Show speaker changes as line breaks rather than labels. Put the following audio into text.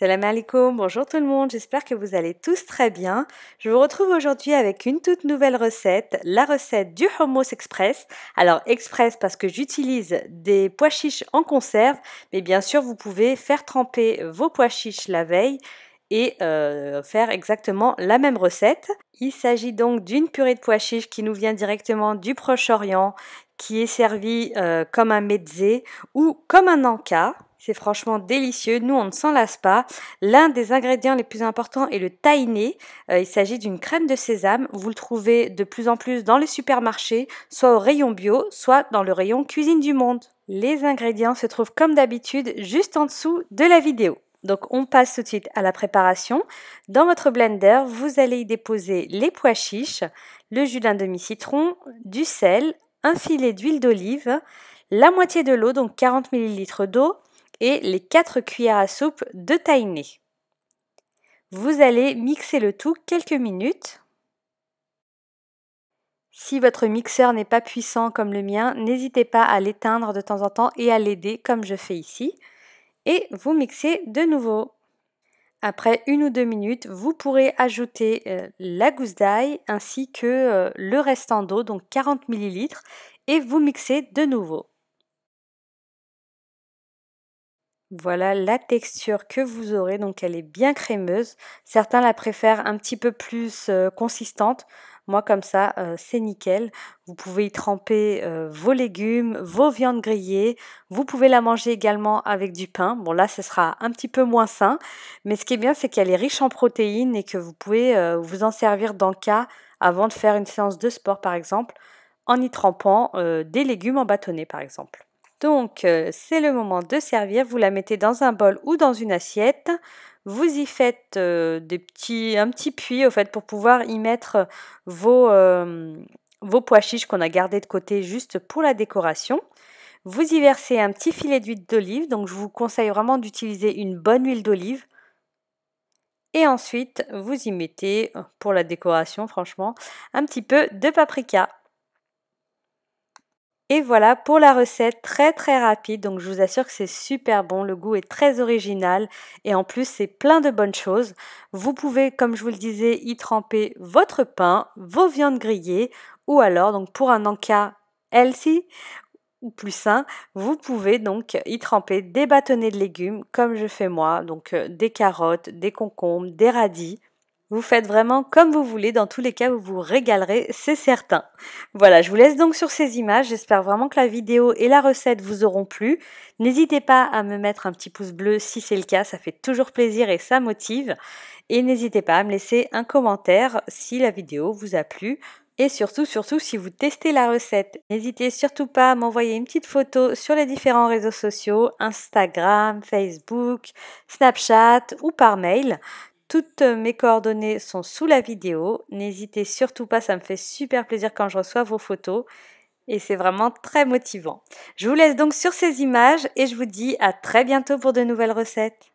Salam alaikum, bonjour tout le monde, j'espère que vous allez tous très bien. Je vous retrouve aujourd'hui avec une toute nouvelle recette, la recette du hummus express. Alors express parce que j'utilise des pois chiches en conserve, mais bien sûr vous pouvez faire tremper vos pois chiches la veille et faire exactement la même recette. Il s'agit donc d'une purée de pois chiches qui nous vient directement du Proche-Orient, qui est servie comme un mezze ou comme un anka. C'est franchement délicieux, nous on ne s'en lasse pas. L'un des ingrédients les plus importants est le tahini. Il s'agit d'une crème de sésame. Vous le trouvez de plus en plus dans les supermarchés, soit au rayon bio, soit dans le rayon cuisine du monde. Les ingrédients se trouvent comme d'habitude juste en dessous de la vidéo. Donc on passe tout de suite à la préparation. Dans votre blender, vous allez y déposer les pois chiches, le jus d'un demi-citron, du sel, un filet d'huile d'olive, la moitié de l'eau, donc 40 ml d'eau, et les 4 cuillères à soupe de tahini. Vous allez mixer le tout quelques minutes. Si votre mixeur n'est pas puissant comme le mien, n'hésitez pas à l'éteindre de temps en temps et à l'aider comme je fais ici. Et vous mixez de nouveau. Après 1 ou 2 minutes, vous pourrez ajouter la gousse d'ail ainsi que le restant d'eau, donc 40 ml, et vous mixez de nouveau. Voilà la texture que vous aurez, donc elle est bien crémeuse. Certains la préfèrent un petit peu plus consistante. Moi comme ça, c'est nickel. Vous pouvez y tremper vos légumes, vos viandes grillées. Vous pouvez la manger également avec du pain. Bon là, ce sera un petit peu moins sain. Mais ce qui est bien, c'est qu'elle est riche en protéines et que vous pouvez vous en servir dans le cas avant de faire une séance de sport par exemple, en y trempant des légumes en bâtonnet par exemple. Donc, c'est le moment de servir. Vous la mettez dans un bol ou dans une assiette. Vous y faites un petit puits au fait, pour pouvoir y mettre vos pois chiches qu'on a gardés de côté juste pour la décoration. Vous y versez un petit filet d'huile d'olive. Donc, je vous conseille vraiment d'utiliser une bonne huile d'olive. Et ensuite, vous y mettez, pour la décoration, franchement, un petit peu de paprika. Et voilà pour la recette très rapide, donc je vous assure que c'est super bon, le goût est très original et en plus c'est plein de bonnes choses. Vous pouvez, comme je vous le disais, y tremper votre pain, vos viandes grillées ou alors, donc pour un encas healthy ou plus sain, vous pouvez donc y tremper des bâtonnets de légumes comme je fais moi, donc des carottes, des concombres, des radis. Vous faites vraiment comme vous voulez, dans tous les cas vous vous régalerez, c'est certain. Voilà, je vous laisse donc sur ces images, j'espère vraiment que la vidéo et la recette vous auront plu. N'hésitez pas à me mettre un petit pouce bleu si c'est le cas, ça fait toujours plaisir et ça motive. Et n'hésitez pas à me laisser un commentaire si la vidéo vous a plu. Et surtout, si vous testez la recette, n'hésitez surtout pas à m'envoyer une petite photo sur les différents réseaux sociaux, Instagram, Facebook, Snapchat ou par mail. Toutes mes coordonnées sont sous la vidéo. N'hésitez surtout pas, ça me fait super plaisir quand je reçois vos photos et c'est vraiment très motivant. Je vous laisse donc sur ces images et je vous dis à très bientôt pour de nouvelles recettes.